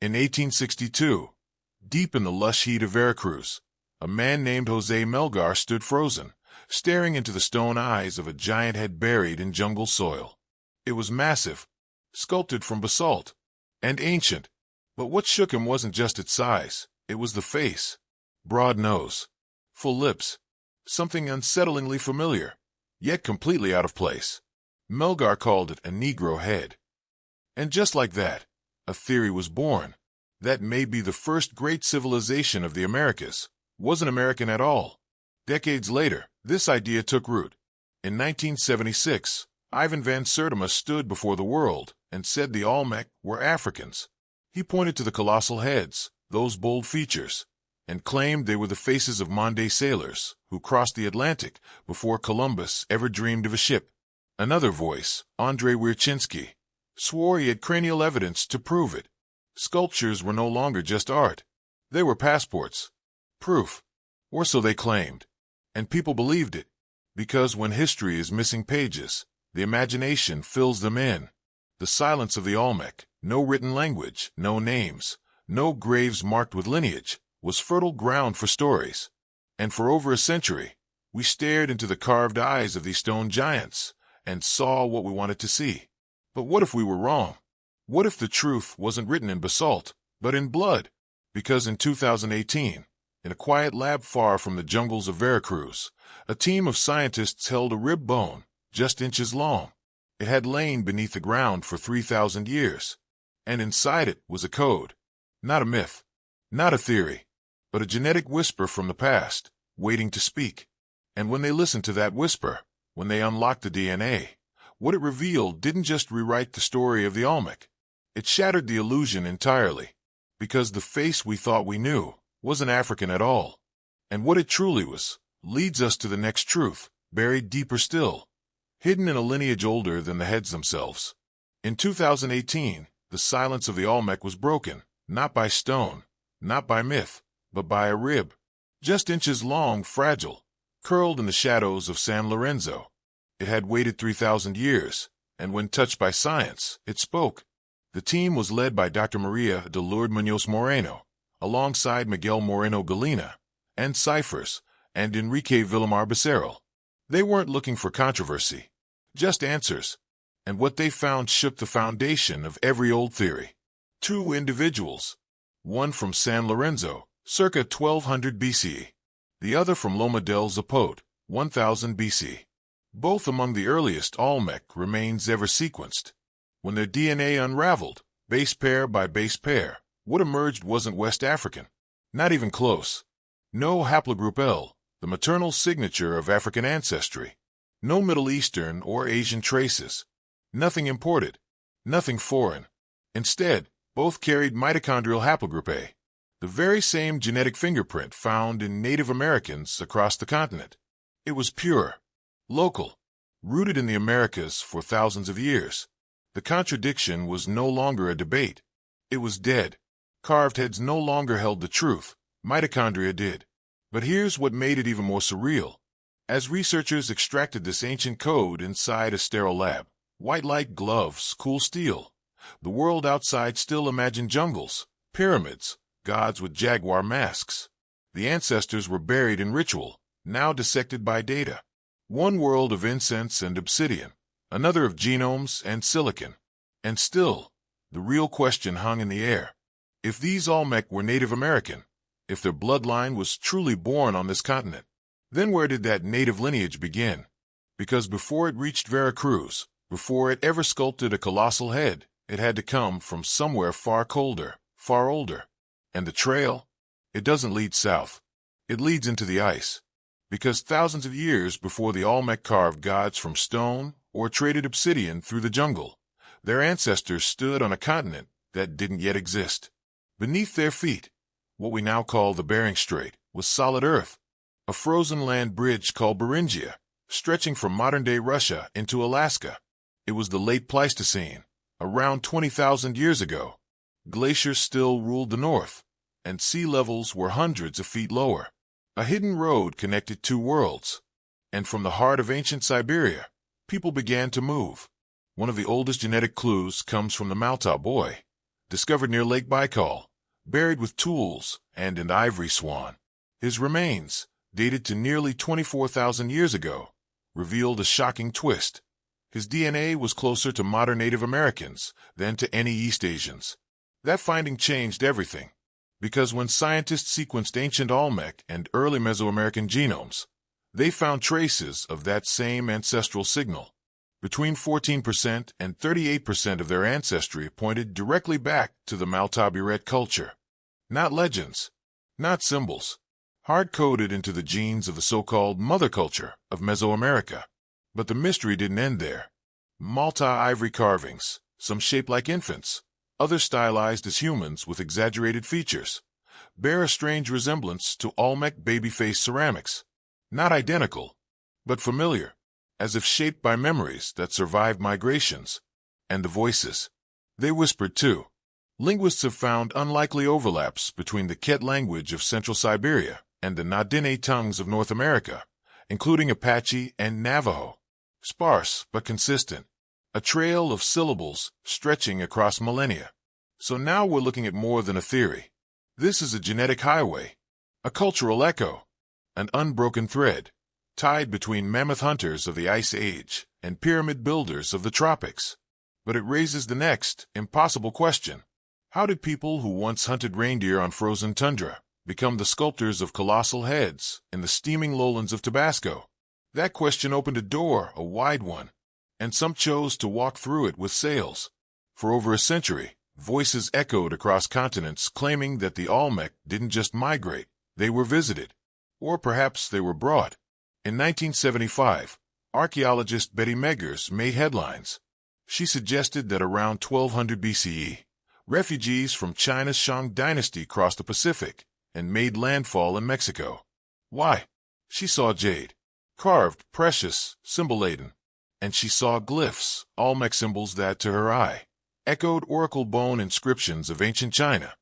In 1862, deep in the lush heat of Veracruz, a man named Jose Melgar stood frozen, staring into the stone eyes of a giant head buried in jungle soil. It was massive, sculpted from basalt, and ancient. But what shook him wasn't just its size, it was the face. Broad nose, full lips, something unsettlingly familiar, yet completely out of place. Melgar called it a Negro head. And just like that, a theory was born that maybe the first great civilization of the Americas wasn't American at all. Decades later, this idea took root. In 1976, Ivan van Sertima stood before the world and said the Olmec were Africans. He pointed to the colossal heads, those bold features, and claimed they were the faces of modern-day sailors who crossed the Atlantic before Columbus ever dreamed of a ship. Another voice, Andrei Wierchinski, swore he had cranial evidence to prove it. Sculptures were no longer just art. They were passports. Proof. Or so they claimed. And people believed it. Because when history is missing pages, the imagination fills them in. The silence of the Olmec, no written language, no names, no graves marked with lineage, was fertile ground for stories. And for over a century, we stared into the carved eyes of these stone giants and saw what we wanted to see. But what if we were wrong? What if the truth wasn't written in basalt, but in blood? Because in 2018, in a quiet lab far from the jungles of Veracruz, a team of scientists held a rib bone, just inches long. It had lain beneath the ground for 3,000 years, and inside it was a code. Not a myth, not a theory, but a genetic whisper from the past, waiting to speak. And when they listened to that whisper, when they unlocked the DNA, what it revealed didn't just rewrite the story of the Olmec. It shattered the illusion entirely, because the face we thought we knew wasn't African at all. And what it truly was leads us to the next truth, buried deeper still, hidden in a lineage older than the heads themselves. In 2018, the silence of the Olmec was broken, not by stone, not by myth, but by a rib, just inches long, fragile, curled in the shadows of San Lorenzo. It had waited 3,000 years, and when touched by science, it spoke. The team was led by Dr. Maria de Lourdes Muñoz Moreno, alongside Miguel Moreno Galena, and Cyphers, and Enrique Villamar Becerril. They weren't looking for controversy, just answers, and what they found shook the foundation of every old theory. Two individuals, one from San Lorenzo, circa 1200 BCE, the other from Loma del Zapote, 1000 BC. Both among the earliest Olmec remains ever sequenced. When their DNA unraveled, base pair by base pair, what emerged wasn't West African. Not even close. No haplogroup L, the maternal signature of African ancestry. No Middle Eastern or Asian traces. Nothing imported. Nothing foreign. Instead, both carried mitochondrial haplogroup A, the very same genetic fingerprint found in Native Americans across the continent. It was pure, local, rooted in the Americas for thousands of years. The contradiction was no longer a debate. It was dead. Carved heads no longer held the truth. Mitochondria did. But here's what made it even more surreal. As researchers extracted this ancient code inside a sterile lab, white light gloves, cool steel, the world outside still imagined jungles, pyramids, gods with jaguar masks. The ancestors were buried in ritual, now dissected by data. One world of incense and obsidian, another of genomes and silicon. And still, the real question hung in the air. If these Olmec were Native American, if their bloodline was truly born on this continent, then where did that native lineage begin? Because before it reached Veracruz, before it ever sculpted a colossal head, it had to come from somewhere far colder, far older. And the trail? It doesn't lead south. It leads into the ice. Because thousands of years before the Olmec carved gods from stone or traded obsidian through the jungle, their ancestors stood on a continent that didn't yet exist. Beneath their feet, what we now call the Bering Strait, was solid earth, a frozen land bridge called Beringia, stretching from modern-day Russia into Alaska. It was the late Pleistocene, around 20,000 years ago. Glaciers still ruled the north, and sea levels were hundreds of feet lower. A hidden road connected two worlds, and from the heart of ancient Siberia, people began to move. One of the oldest genetic clues comes from the Malta boy, discovered near Lake Baikal, buried with tools and an ivory swan. His remains, dated to nearly 24,000 years ago, revealed a shocking twist. His DNA was closer to modern Native Americans than to any East Asians. That finding changed everything, because when scientists sequenced ancient Olmec and early Mesoamerican genomes, they found traces of that same ancestral signal. Between 14% and 38% of their ancestry pointed directly back to the Maltabiret culture. Not legends, not symbols, hard-coded into the genes of the so-called mother culture of Mesoamerica. But the mystery didn't end there. Malta ivory carvings, some shaped like infants, others stylized as humans with exaggerated features, bear a strange resemblance to Olmec babyface ceramics. Not identical, but familiar, as if shaped by memories that survived migrations. And the voices. They whispered too. Linguists have found unlikely overlaps between the Ket language of Central Siberia and the Na-Dene tongues of North America, including Apache and Navajo. Sparse but consistent. A trail of syllables stretching across millennia. So now we're looking at more than a theory. This is a genetic highway, a cultural echo, an unbroken thread, tied between mammoth hunters of the Ice Age and pyramid builders of the tropics. But it raises the next, impossible question. How did people who once hunted reindeer on frozen tundra become the sculptors of colossal heads in the steaming lowlands of Tabasco? That question opened a door, a wide one, and some chose to walk through it with sails. For over a century, voices echoed across continents claiming that the Olmec didn't just migrate, they were visited. Or perhaps they were brought. In 1975, archaeologist Betty Meggers made headlines. She suggested that around 1200 BCE, refugees from China's Shang dynasty crossed the Pacific and made landfall in Mexico. Why? She saw jade, carved, precious, symbol-laden, and she saw glyphs, Olmec symbols that, to her eye, echoed oracle bone inscriptions of ancient China.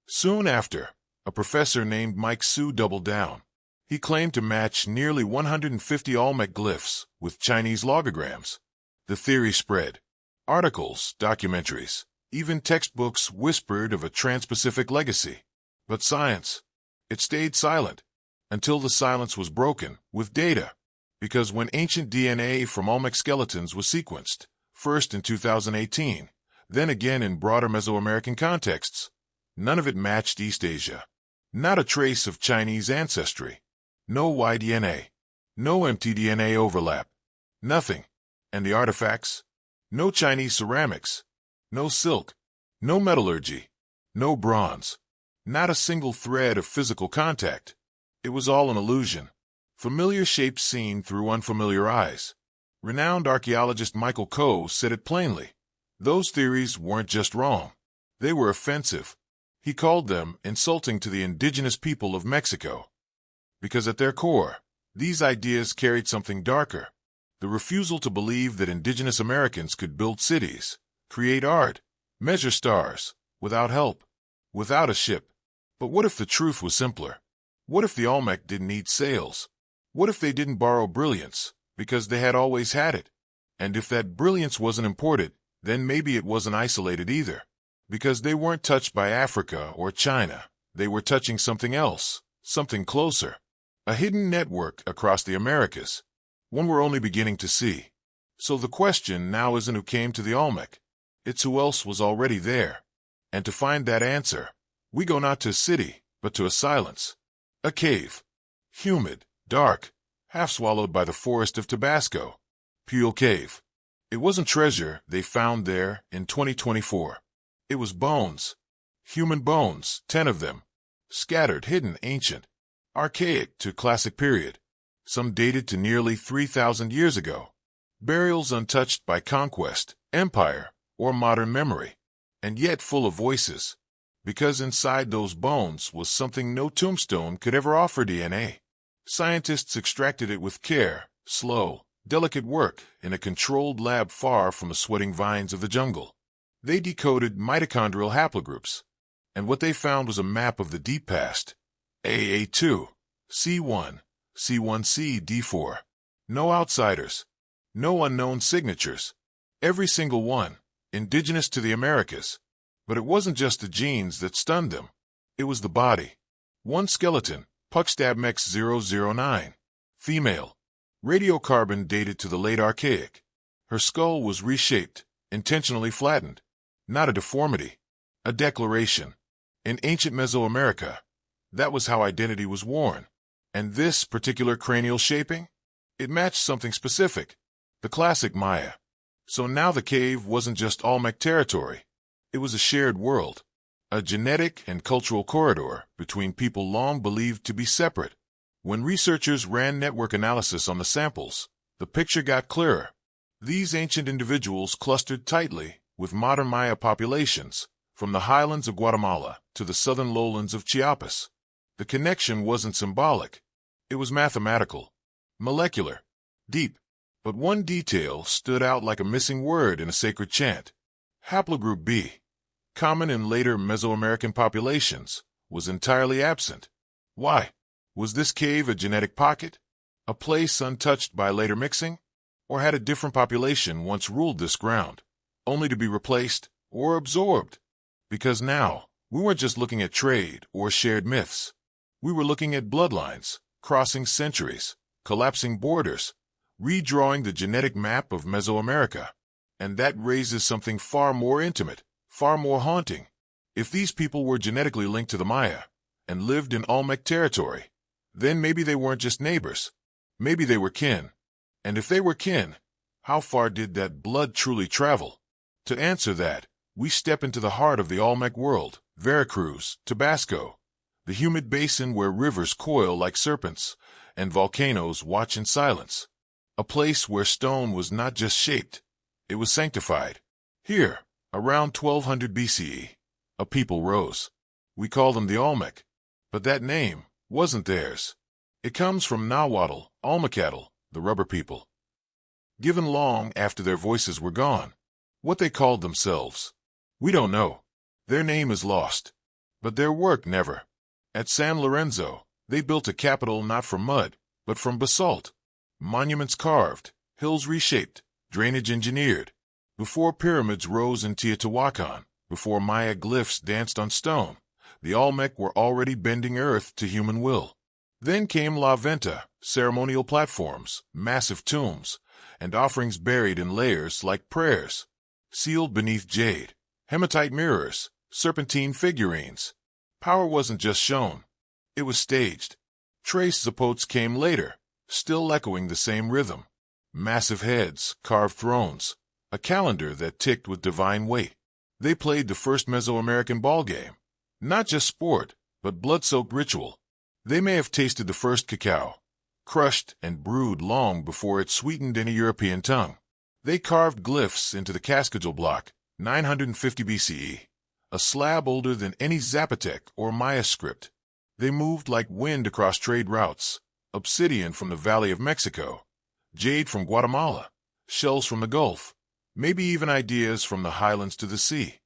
Soon after, a professor named Mike Su doubled down. He claimed to match nearly 150 Olmec glyphs with Chinese logograms. The theory spread. Articles, documentaries, even textbooks whispered of a trans-Pacific legacy. But science, it stayed silent, until the silence was broken with data. Because when ancient DNA from Olmec skeletons was sequenced, first in 2018, then again in broader Mesoamerican contexts, none of it matched East Asia. Not a trace of Chinese ancestry. No Y-DNA. No mtDNA overlap. Nothing. And the artifacts? No Chinese ceramics. No silk. No metallurgy. No bronze. Not a single thread of physical contact. It was all an illusion. Familiar shapes seen through unfamiliar eyes. Renowned archaeologist Michael Coe said it plainly. Those theories weren't just wrong. They were offensive. He called them insulting to the indigenous people of Mexico. Because at their core, these ideas carried something darker. The refusal to believe that indigenous Americans could build cities, create art, measure stars, without help, without a ship. But what if the truth was simpler? What if the Olmec didn't need sails? What if they didn't borrow brilliance, because they had always had it? And if that brilliance wasn't imported, then maybe it wasn't isolated either. Because they weren't touched by Africa or China. They were touching something else, something closer. A hidden network across the Americas, one we're only beginning to see. So the question now isn't who came to the Olmec. It's who else was already there. And to find that answer, we go not to a city, but to a silence. A cave. Humid, dark, half swallowed by the forest of Tabasco. Pule Cave. It wasn't treasure they found there in 2024. It was bones. Human bones, 10 of them. Scattered, hidden, ancient. Archaic to classic period. Some dated to nearly 3,000 years ago. Burials untouched by conquest, empire, or modern memory. And yet full of voices. Because inside those bones was something no tombstone could ever offer DNA. Scientists extracted it with care, slow, delicate work in a controlled lab far from the sweating vines of the jungle. They decoded mitochondrial haplogroups. And what they found was a map of the deep past. AA2, C1, C1C, D4. No outsiders. No unknown signatures. Every single one, indigenous to the Americas. But it wasn't just the genes that stunned them. It was the body. One skeleton, Puckstabmex009, female, radiocarbon dated to the late Archaic. Her skull was reshaped, intentionally flattened. Not a deformity, a declaration. In ancient Mesoamerica, that was how identity was worn. And this particular cranial shaping? It matched something specific, the classic Maya. So now the cave wasn't just Olmec territory. It was a shared world, a genetic and cultural corridor between people long believed to be separate. When researchers ran network analysis on the samples, the picture got clearer. These ancient individuals clustered tightly with modern Maya populations, from the highlands of Guatemala to the southern lowlands of Chiapas. The connection wasn't symbolic. It was mathematical, molecular, deep. But one detail stood out like a missing word in a sacred chant. Haplogroup B, common in later Mesoamerican populations, was entirely absent. Why? Was this cave a genetic pocket? A place untouched by later mixing? Or had a different population once ruled this ground, only to be replaced or absorbed? Because now, we weren't just looking at trade or shared myths. We were looking at bloodlines, crossing centuries, collapsing borders, redrawing the genetic map of Mesoamerica. And that raises something far more intimate, far more haunting. If these people were genetically linked to the Maya and lived in Olmec territory, then maybe they weren't just neighbors. Maybe they were kin. And if they were kin, how far did that blood truly travel? To answer that, we step into the heart of the Olmec world, Veracruz, Tabasco, the humid basin where rivers coil like serpents and volcanoes watch in silence. A place where stone was not just shaped, it was sanctified. Here, around 1200 BCE, a people rose. We call them the Olmec, but that name wasn't theirs. It comes from Nahuatl, Olmecatl, the rubber people. Given long after their voices were gone, what they called themselves, we don't know. Their name is lost, but their work never. At San Lorenzo, they built a capital not from mud, but from basalt. Monuments carved, hills reshaped, drainage engineered. Before pyramids rose in Teotihuacan, before Maya glyphs danced on stone, the Olmec were already bending earth to human will. Then came La Venta, ceremonial platforms, massive tombs, and offerings buried in layers like prayers, sealed beneath jade, hematite mirrors, serpentine figurines. Power wasn't just shown, it was staged. Trace zapotes came later, still echoing the same rhythm. Massive heads, carved thrones, a calendar that ticked with divine weight. They played the first Mesoamerican ballgame. Not just sport, but blood-soaked ritual. They may have tasted the first cacao, crushed and brewed long before it sweetened any European tongue. They carved glyphs into the Cascadel block, 950 BCE, a slab older than any Zapotec or Maya script. They moved like wind across trade routes, obsidian from the Valley of Mexico, jade from Guatemala, shells from the Gulf, maybe even ideas from the highlands to the sea.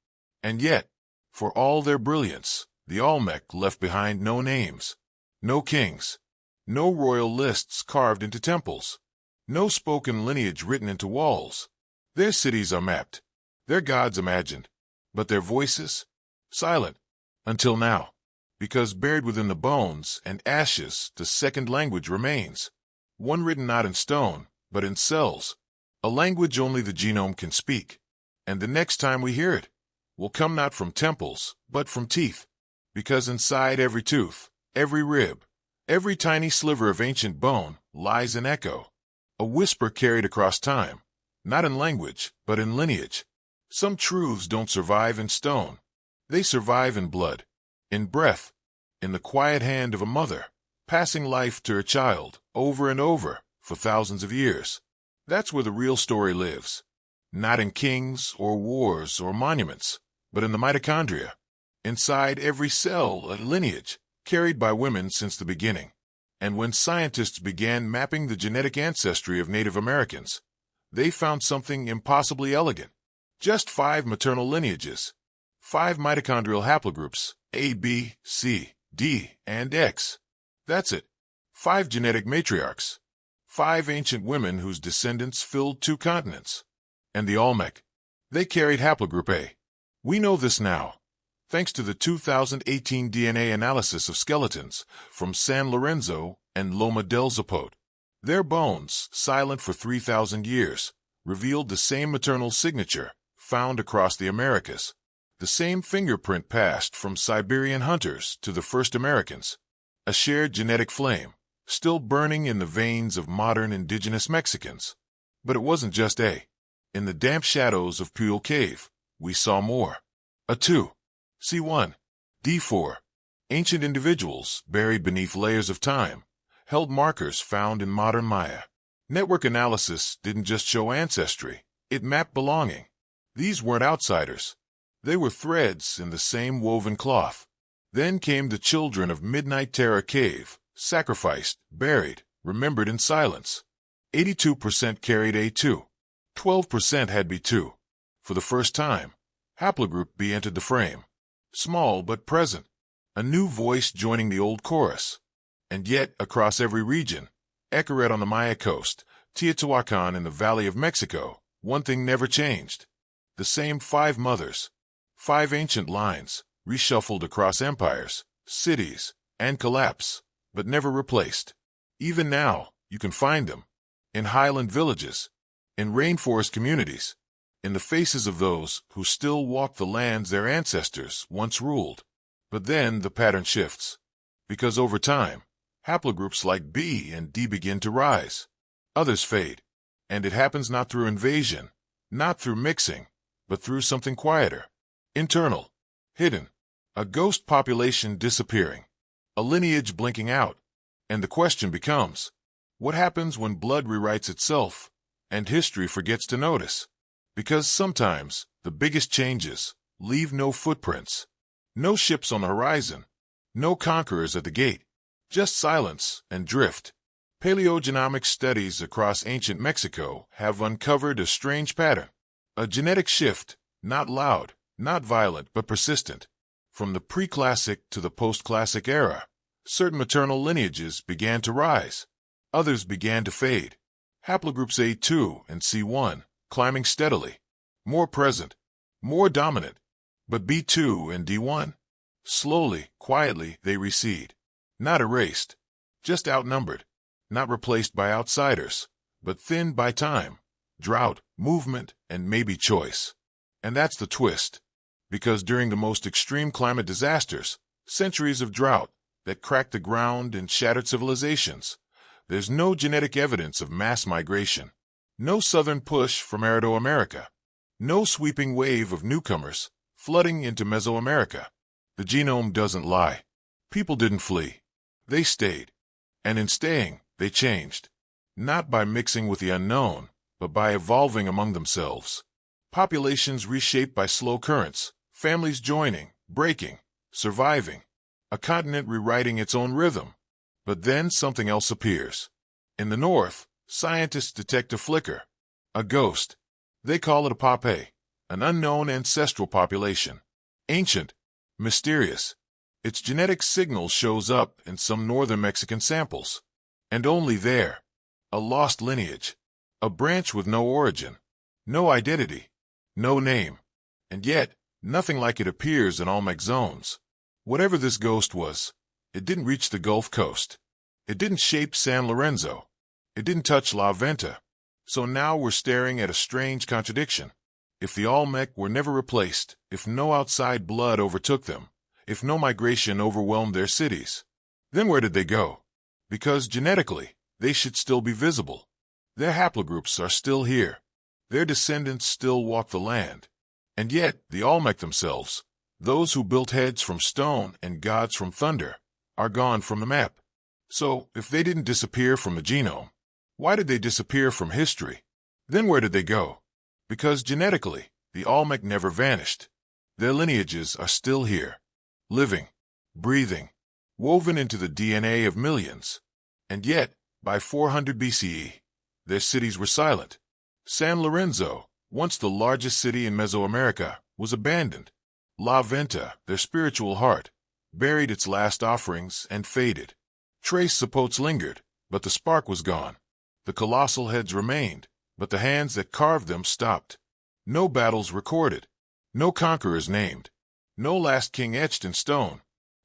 And yet, for all their brilliance, the Olmec left behind no names, no kings, no royal lists carved into temples, no spoken lineage written into walls. Their cities are mapped, their gods imagined, but their voices? Silent. Until now. Because buried within the bones and ashes, the second language remains. One written not in stone, but in cells. A language only the genome can speak. And the next time we hear it, will come not from temples, but from teeth. Because inside every tooth, every rib, every tiny sliver of ancient bone lies an echo. A whisper carried across time, not in language, but in lineage. Some truths don't survive in stone. They survive in blood, in breath, in the quiet hand of a mother, passing life to her child over and over for thousands of years. That's where the real story lives. Not in kings or wars or monuments, but in the mitochondria. Inside every cell, a lineage, carried by women since the beginning. And when scientists began mapping the genetic ancestry of Native Americans, they found something impossibly elegant. Just 5 maternal lineages, 5 mitochondrial haplogroups, A, B, C, D, and X. That's it. 5 genetic matriarchs. 5 ancient women whose descendants filled 2 continents. And the Olmec. They carried haplogroup A. We know this now, thanks to the 2018 DNA analysis of skeletons from San Lorenzo and Loma del Zapote. Their bones, silent for 3,000 years, revealed the same maternal signature found across the Americas, the same fingerprint passed from Siberian hunters to the first Americans, a shared genetic flame, still burning in the veins of modern indigenous Mexicans. But it wasn't just in the damp shadows of Puel Cave, we saw more. A 2. C1. D4. Ancient individuals, buried beneath layers of time, held markers found in modern Maya. Network analysis didn't just show ancestry, it mapped belonging. These weren't outsiders. They were threads in the same woven cloth. Then came the children of Midnight Terror Cave, sacrificed, buried, remembered in silence. 82% carried A2. 12% had B2. For the first time, haplogroup B entered the frame. Small but present. A new voice joining the old chorus. And yet, across every region, Eceret on the Maya coast, Teotihuacan in the Valley of Mexico, one thing never changed. The same 5 mothers. 5 ancient lines, reshuffled across empires, cities, and collapse, but never replaced. Even now, you can find them. In highland villages, in rainforest communities, in the faces of those who still walk the lands their ancestors once ruled. But then the pattern shifts. Because over time, haplogroups like B and D begin to rise. Others fade. And it happens not through invasion, not through mixing, but through something quieter. Internal. Hidden. A ghost population disappearing. A lineage blinking out. And the question becomes, what happens when blood rewrites itself, and history forgets to notice? Because sometimes, the biggest changes leave no footprints. No ships on the horizon. No conquerors at the gate. Just silence and drift. Paleogenomic studies across ancient Mexico have uncovered a strange pattern. A genetic shift, not loud, not violent, but persistent. From the pre-classic to the post-classic era, certain maternal lineages began to rise. Others began to fade. Haplogroups A2 and C1 climbing steadily. More present, more dominant. But B2 and D1? Slowly, quietly, they recede. Not erased, just outnumbered. Not replaced by outsiders, but thinned by time, drought, movement, and maybe choice. And that's the twist. Because during the most extreme climate disasters, centuries of drought that cracked the ground and shattered civilizations, there's no genetic evidence of mass migration. No southern push from Arido-America. No sweeping wave of newcomers flooding into Mesoamerica. The genome doesn't lie. People didn't flee. They stayed. And in staying, they changed. Not by mixing with the unknown, but by evolving among themselves. Populations reshaped by slow currents, families joining, breaking, surviving. A continent rewriting its own rhythm. But then something else appears. In the north, scientists detect a flicker. A ghost. They call it a Pape, an unknown ancestral population. Ancient. Mysterious. Its genetic signal shows up in some northern Mexican samples. And only there. A lost lineage. A branch with no origin. No identity. No name. And yet, nothing like it appears in Olmec zones. Whatever this ghost was, it didn't reach the Gulf Coast. It didn't shape San Lorenzo. It didn't touch La Venta. So now we're staring at a strange contradiction. If the Olmec were never replaced, if no outside blood overtook them, if no migration overwhelmed their cities, then where did they go? Because genetically, they should still be visible. Their haplogroups are still here. Their descendants still walk the land. And yet, the Olmec themselves, those who built heads from stone and gods from thunder, are gone from the map. So, if they didn't disappear from the genome, why did they disappear from history? Then where did they go? Because genetically, the Olmec never vanished. Their lineages are still here, living, breathing, woven into the DNA of millions. And yet, by 400 BCE, their cities were silent. San Lorenzo, once the largest city in Mesoamerica, was abandoned. La Venta, their spiritual heart, buried its last offerings and faded. Trace Zapotes lingered, but the spark was gone. The colossal heads remained, but the hands that carved them stopped. No battles recorded. No conquerors named. No last king etched in stone.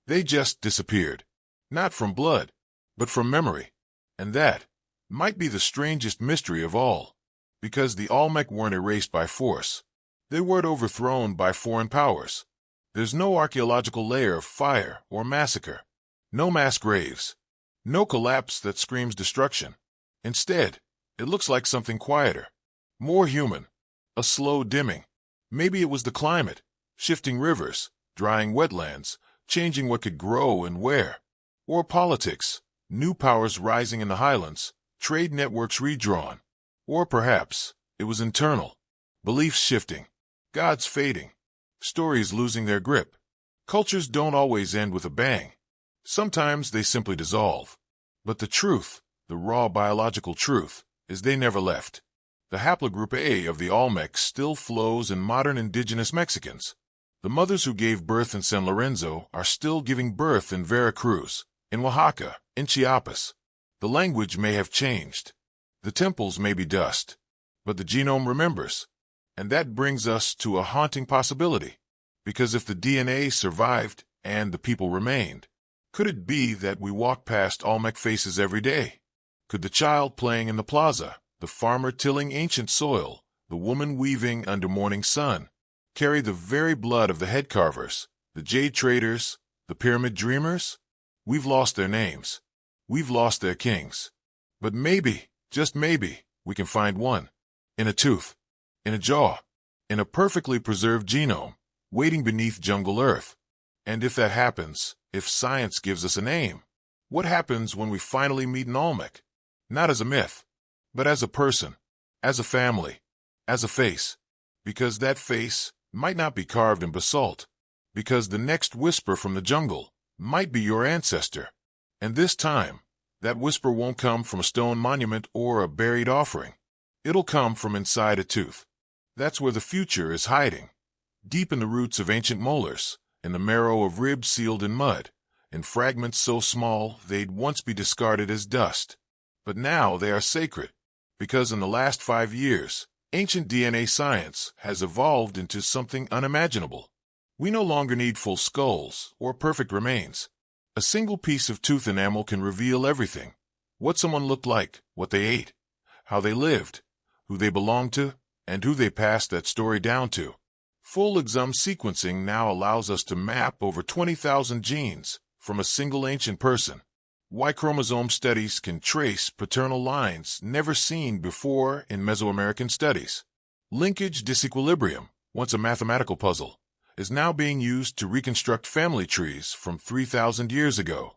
They just disappeared. Not from blood, but from memory. And that might be the strangest mystery of all. Because the Olmec weren't erased by force. They weren't overthrown by foreign powers. There's no archaeological layer of fire or massacre. No mass graves. No collapse that screams destruction. Instead, it looks like something quieter. More human. A slow dimming. Maybe it was the climate. Shifting rivers, drying wetlands, changing what could grow and where. Or politics. New powers rising in the highlands. Trade networks redrawn. Or perhaps it was internal. Beliefs shifting. Gods fading. Stories losing their grip. Cultures don't always end with a bang. Sometimes they simply dissolve. But the truth, the raw biological truth, is they never left. The haplogroup A of the Olmecs still flows in modern indigenous Mexicans. The mothers who gave birth in San Lorenzo are still giving birth in Veracruz, in Oaxaca, in Chiapas. The language may have changed. The temples may be dust. But the genome remembers. And that brings us to a haunting possibility. Because if the DNA survived and the people remained, could it be that we walk past Olmec faces every day? Could the child playing in the plaza, the farmer tilling ancient soil, the woman weaving under morning sun, carry the very blood of the head carvers, the jade traders, the pyramid dreamers? We've lost their names. We've lost their kings. But maybe, just maybe, we can find one. In a tooth. In a jaw. In a perfectly preserved genome, waiting beneath jungle earth. And if that happens, if science gives us a name, what happens when we finally meet an Olmec? Not as a myth, but as a person, as a family, as a face. Because that face might not be carved in basalt. Because the next whisper from the jungle might be your ancestor. And this time, that whisper won't come from a stone monument or a buried offering. It'll come from inside a tooth. That's where the future is hiding. Deep in the roots of ancient molars, in the marrow of ribs sealed in mud, in fragments so small they'd once be discarded as dust. But now they are sacred, because in the last 5 years, ancient DNA science has evolved into something unimaginable. We no longer need full skulls or perfect remains. A single piece of tooth enamel can reveal everything. What someone looked like, what they ate, how they lived, who they belonged to, and who they passed that story down to. Full exome sequencing now allows us to map over 20,000 genes from a single ancient person. Y chromosome studies can trace paternal lines never seen before in Mesoamerican studies. Linkage disequilibrium, once a mathematical puzzle, is now being used to reconstruct family trees from 3,000 years ago.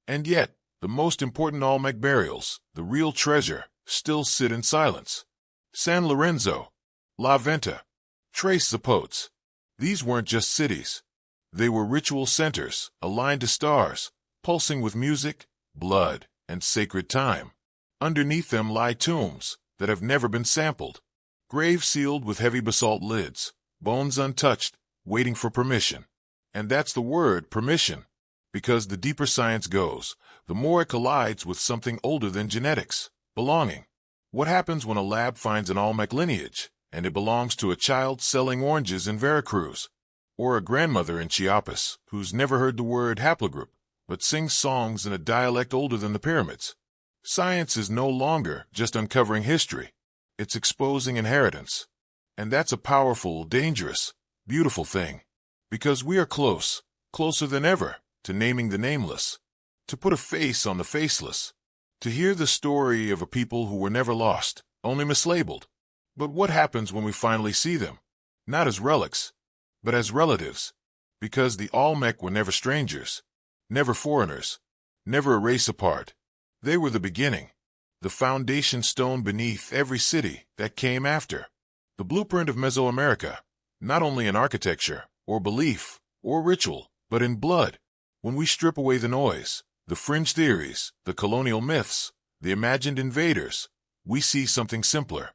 And yet, the most important Olmec burials, the real treasure, still sit in silence. San Lorenzo, La Venta, Tres Zapotes. These weren't just cities. They were ritual centers, aligned to stars, pulsing with music, blood, and sacred time. Underneath them lie tombs that have never been sampled. Graves sealed with heavy basalt lids, bones untouched, waiting for permission. And that's the word, permission. Because the deeper science goes, the more it collides with something older than genetics, belonging. What happens when a lab finds an Olmec lineage, and it belongs to a child selling oranges in Veracruz? Or a grandmother in Chiapas, who's never heard the word haplogroup, but sings songs in a dialect older than the pyramids? Science is no longer just uncovering history. It's exposing inheritance. And that's a powerful, dangerous, beautiful thing. Because we are close, closer than ever, to naming the nameless. To put a face on the faceless. To hear the story of a people who were never lost, only mislabeled. But what happens when we finally see them? Not as relics, but as relatives. Because the Olmec were never strangers, never foreigners, never a race apart. They were the beginning, the foundation stone beneath every city that came after. The blueprint of Mesoamerica, not only in architecture, or belief, or ritual, but in blood. When we strip away the noise, the fringe theories, the colonial myths, the imagined invaders, we see something simpler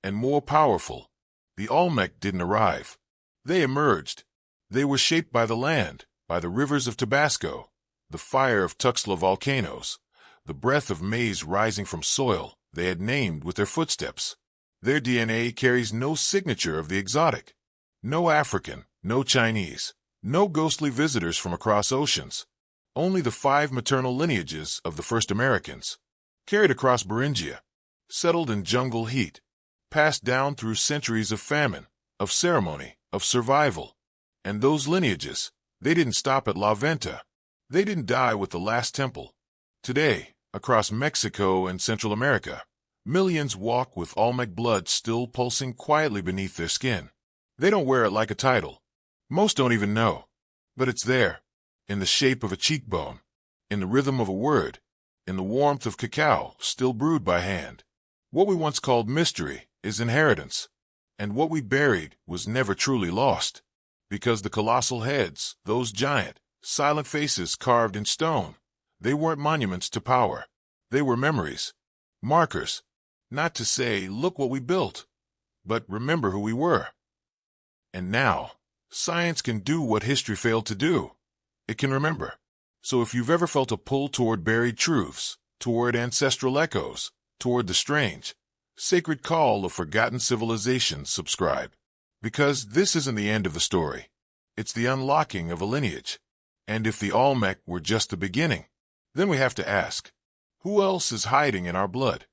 and more powerful. The Olmec didn't arrive. They emerged. They were shaped by the land, by the rivers of Tabasco, the fire of Tuxtla volcanoes, the breath of maize rising from soil they had named with their footsteps. Their DNA carries no signature of the exotic, No African, no Chinese, no ghostly visitors from across oceans. Only the 5 maternal lineages of the first Americans, carried across Beringia, settled in jungle heat, passed down through centuries of famine, of ceremony, of survival. And those lineages, they didn't stop at La Venta. They didn't die with the last temple. Today, across Mexico and Central America, millions walk with Olmec blood still pulsing quietly beneath their skin. They don't wear it like a title. Most don't even know. But it's there, in the shape of a cheekbone, in the rhythm of a word, in the warmth of cacao still brewed by hand. What we once called mystery is inheritance, and what we buried was never truly lost, because the colossal heads, those giant, silent faces carved in stone, they weren't monuments to power. They were memories, markers, not to say, look what we built, but remember who we were. And now, science can do what history failed to do. It can remember. So if you've ever felt a pull toward buried truths, toward ancestral echoes, toward the strange, sacred call of forgotten civilizations, subscribe. Because this isn't the end of the story. It's the unlocking of a lineage. And if the Olmec were just the beginning, then we have to ask, who else is hiding in our blood?